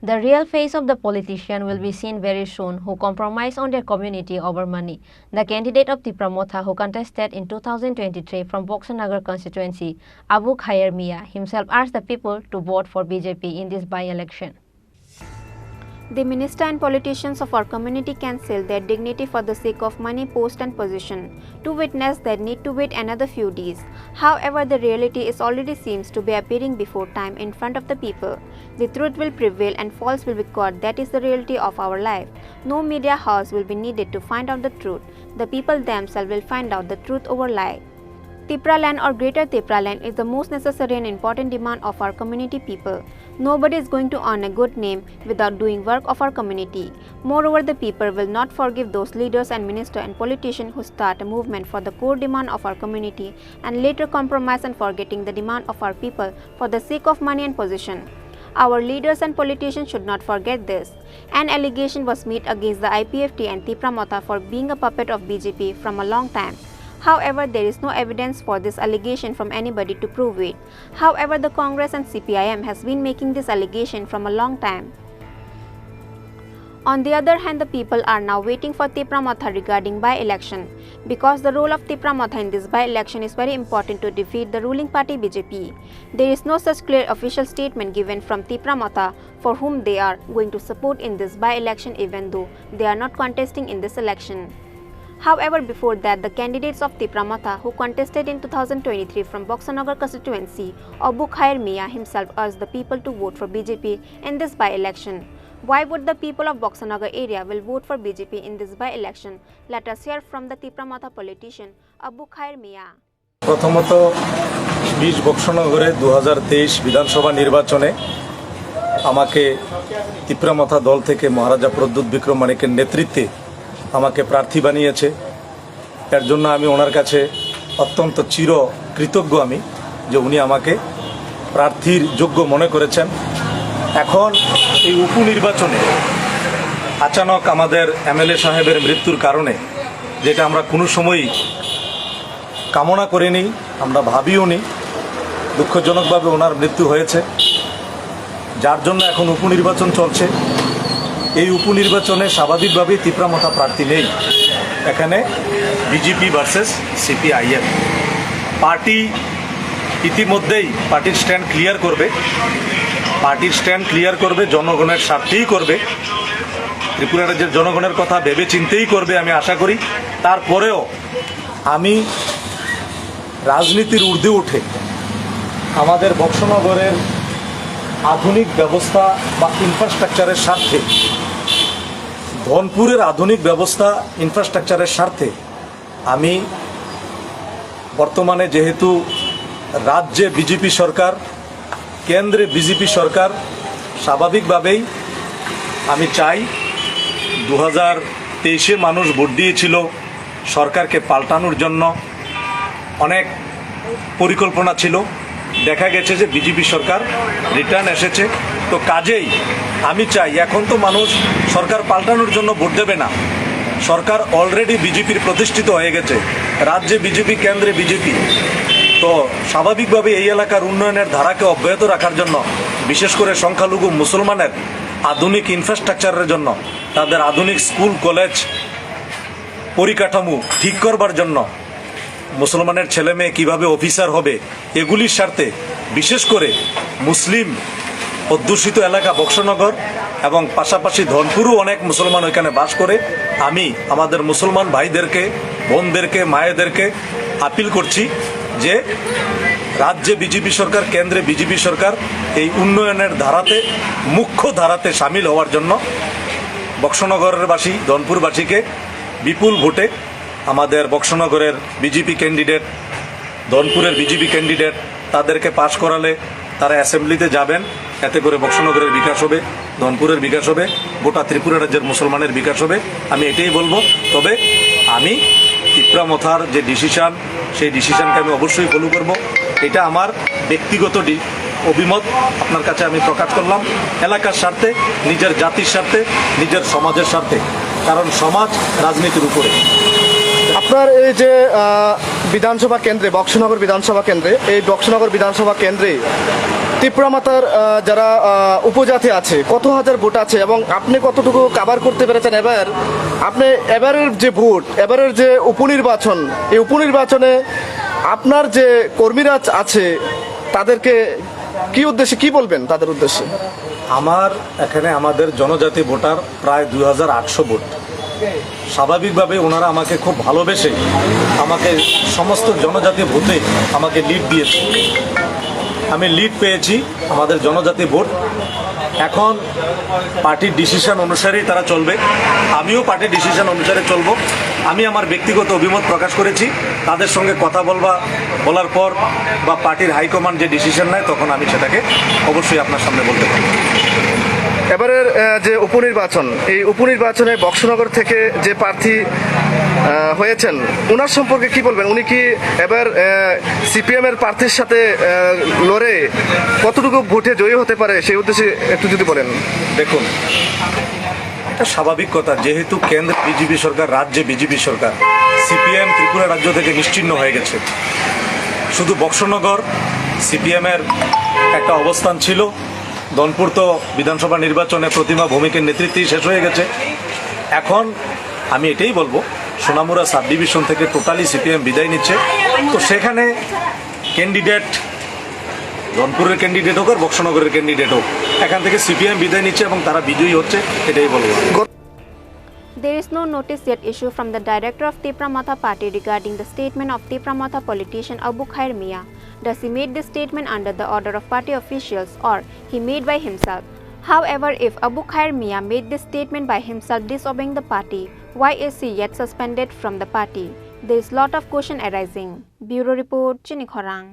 The real face of the politician will be seen very soon who compromise on their community over money. The candidate of Tipra Motha who contested in 2023 from Boxanagar constituency, Abu Khayer Miah, himself asked the people to vote for BJP in this by-election. The minister and politicians of our community can sell their dignity for the sake of money, post and position. To witness that need to wait another few days. However, the reality is already seems to be appearing before time in front of the people. The truth will prevail and false will be caught. That is the reality of our life. No media house will be needed to find out the truth. The people themselves will find out the truth over lie. Tipra land or greater Tipra land is the most necessary and important demand of our community people. Nobody is going to earn a good name without doing work of our community. Moreover, the people will not forgive those leaders and ministers and politicians who start a movement for the core demand of our community and later compromise and forgetting the demand of our people for the sake of money and position. Our leaders and politicians should not forget this. An allegation was made against the IPFT and Tipra Motha for being a puppet of BJP from a long time. However, there is no evidence for this allegation from anybody to prove it. However, the Congress and CPIM has been making this allegation from a long time. On the other hand, the people are now waiting for Tipra Motha regarding by-election, because the role of Tipra Motha in this by-election is very important to defeat the ruling party BJP. There is no such clear official statement given from Tipra Motha for whom they are going to support in this by-election, even though they are not contesting in this election. However, before that, the candidates of Tipra Motha who contested in 2023 from Boxanagar constituency, Abu Khayer Miah himself urged the people to vote for BJP in this by-election. Why would the people of Boxanagar area will vote for BJP in this by-election? Let us hear from the Tipra Motha politician Abu Khayer Miah. প্রথমত 20 বক্সনগরে 2023 বিধানসভা নির্বাচনে আমাকে তিপ্রা মথা দল থেকে মহারাজা প্রদ্যুৎ বিক্রম মানিকের নেতৃত্বে আমাকে প্রার্থী বানিয়েছে। এর জন্য আমি ওনার কাছে অত্যন্ত চির কৃতজ্ঞ আমি যে উনি আমাকে প্রার্থীর যোগ্য মনে করেছেন। এখন এই উপনির্বাচনে আচানক আমাদের এমএলএ সাহেবের মৃত্যুর কারণে, যেটা আমরা কোনো সময়ই কামনা করিনি, আমরা ভাবিও নি, দুঃখজনকভাবে ওনার মৃত্যু হয়েছে, যার জন্য এখন উপনির্বাচন চলছে। এই উপনির্বাচনে স্বাভাবিকভাবেই তিপ্রা মথা প্রার্থী নেই। এখানে বিজেপি ভার্সেস সিপিআইএম পার্টি ইতিমধ্যেই পার্টির স্ট্যান্ড ক্লিয়ার করবে, জনগণের স্বার্থেই করবে, ত্রিপুরা রাজ্যের জনগণের কথা ভেবে চিন্তেই করবে আমি আশা করি। তারপরেও আমি রাজনীতির ঊর্ধ্বে উঠে আমাদের বক্সনগরের আধুনিক ব্যবস্থা বা ইনফ্রাস্ট্রাকচারের স্বার্থে, ধনপুরের আধুনিক ব্যবস্থা ইনফ্রাস্ট্রাকচারের স্বার্থে আমি বর্তমানে যেহেতু রাজ্যে বিজেপি সরকার, কেন্দ্রে বিজেপি সরকার, স্বাভাবিকভাবেই আমি চাই 2023-এ মানুষ ভোট দিয়েছিল সরকারকে পাল্টানোর জন্য, অনেক পরিকল্পনা ছিল, দেখা গেছে যে বিজেপি সরকার রিটার্ন এসেছে। তো কাজেই আমি চাই, এখন তো মানুষ সরকার পাল্টানোর জন্য ভোট দেবে না, সরকার অলরেডি বিজেপির প্রতিষ্ঠিত হয়ে গেছে, রাজ্যে বিজেপি, কেন্দ্রে বিজেপি। তো স্বাভাবিকভাবে এই এলাকার উন্নয়নের ধারাকে অব্যাহত রাখার জন্য, বিশেষ করে সংখ্যালঘু মুসলমানের আধুনিক ইনফ্রাস্ট্রাকচারের জন্য, তাদের আধুনিক স্কুল কলেজ পরিকাঠামো ঠিক করবার জন্য, মুসলমানের ছেলে মেয়ে কীভাবে অফিসার হবে, এগুলির স্বার্থে, বিশেষ করে মুসলিম অধ্যুষিত এলাকা বক্সনগর এবং পাশাপাশি ধনপুরও অনেক মুসলমান ওইখানে বাস করে, আমি আমাদের মুসলমান ভাইদেরকে, বোনদেরকে, মায়েদেরকে আপিল করছি যে রাজ্যে বিজেপি সরকার, কেন্দ্রে বিজেপি সরকার এই উন্নয়নের ধারাতে, মুখ্য ধারাতে সামিল হওয়ার জন্য বক্সনগরের বাসী, ধনপুরবাসীকে বিপুল ভোটে আমাদের বক্সনগরের বিজেপি ক্যান্ডিডেট, ধনপুরের বিজেপি ক্যান্ডিডেট, তাদেরকে পাশ করালে তারা অ্যাসেম্বলিতে যাবেন, এতে করে বক্সনগরের বিকাশ হবে, ধনপুরের বিকাশ হবে, গোটা ত্রিপুরা রাজ্যের মুসলমানের বিকাশ হবে। আমি এটাই বলবো। তবে আমি তিপ্রা মথার যে ডিসিশন, সেই ডিসিশনকে আমি অবশ্যই ফলো করব। এটা আমার ব্যক্তিগত অভিমত আপনার কাছে আমি প্রকাশ করলাম, এলাকার স্বার্থে, নিজের জাতির স্বার্থে, নিজের সমাজের স্বার্থে, কারণ সমাজ রাজনীতির উপরে। আপনার এই যে বিধানসভা কেন্দ্রে বক্সনগর বিধানসভা কেন্দ্রে এই বক্সনগর বিধানসভা কেন্দ্রে ত্রিপুরা মাতার যারা উপজাতি আছে কত হাজার ভোট আছে এবং আপনি কতটুকু কাভার করতে পেরেছেন এবার আপনি এবারের যে ভোট এবারের যে উপনির্বাচন এই উপনির্বাচনে আপনার যে কর্মীরা আছে তাদেরকে কি উদ্দেশ্যে কি বলবেন তাদের উদ্দেশ্যে? আমার এখানে আমাদের জনজাতি ভোটার প্রায় 2800 ভোট। স্বাভাবিকভাবে ওনারা আমাকে খুব ভালোবেসে আমাকে সমস্ত জনজাতি ভোটে আমাকে লিড দিয়েছে। আমি লিড পেয়েছি আমাদের জনজাতি ভোট। এখন পার্টির ডিসিশন অনুসারেই তারা চলবে, আমিও পার্টির ডিসিশন অনুসারে চলবো। আমি আমার ব্যক্তিগত অভিমত প্রকাশ করেছি, তাদের সঙ্গে কথা বলার পর বা পার্টির হাইকমান্ড যে ডিসিশন নেয় তখন আমি সেটাকে অবশ্যই আপনার সামনে বলতে পারি। এবারের যে উপনির্বাচন এই উপনির্বাচনে বক্সনগর থেকে যে প্রার্থী হয়েছেন ওনার সম্পর্কে কি বলবেন? উনি কি এবার সিপিএম এর প্রার্থীর সাথে লড়ে কতটুকু ভোটে জয়ী হতে পারে সেই উদ্দেশ্যে একটু যদি বলেন। দেখুন, এটা স্বাভাবিক কথা, যেহেতু কেন্দ্রে বিজেপি সরকার, রাজ্যে বিজেপি সরকার, সিপিএম ত্রিপুরা রাজ্য থেকে নিশ্চিহ্ন হয়ে গেছে। শুধু বক্সনগর সিপিএমের একটা অবস্থান ছিল। দনপুর তো বিধানসভা নির্বাচনে প্রতিমা ভৌমিকের নেতৃত্বেই শেষ হয়ে গেছে। এখন আমি এটাই বলবো, সোনামুড়া সাব ডিভিশন থেকে টোটালি সিপিএম বিদায় নিচ্ছে। তো সেখানে ক্যান্ডিডেট দনপুরের ক্যান্ডিডেট হোক আর বক্সনগরের ক্যান্ডিডেট হোক, এখান থেকে সিপিএম বিদায় নিচ্ছে এবং তারা বিজয়ী হচ্ছে, এটাই বলবো। There is no notice yet issued from the director of Tipra Motha party regarding the statement of Tipra Motha politician Khayer Miah. Does he made this statement under the order of party officials or he made by himself? However, if Khayer Miah made this statement by himself disobeying the party, why is he yet suspended from the party? There is lot of question arising. Bureau report, Chini Khorang.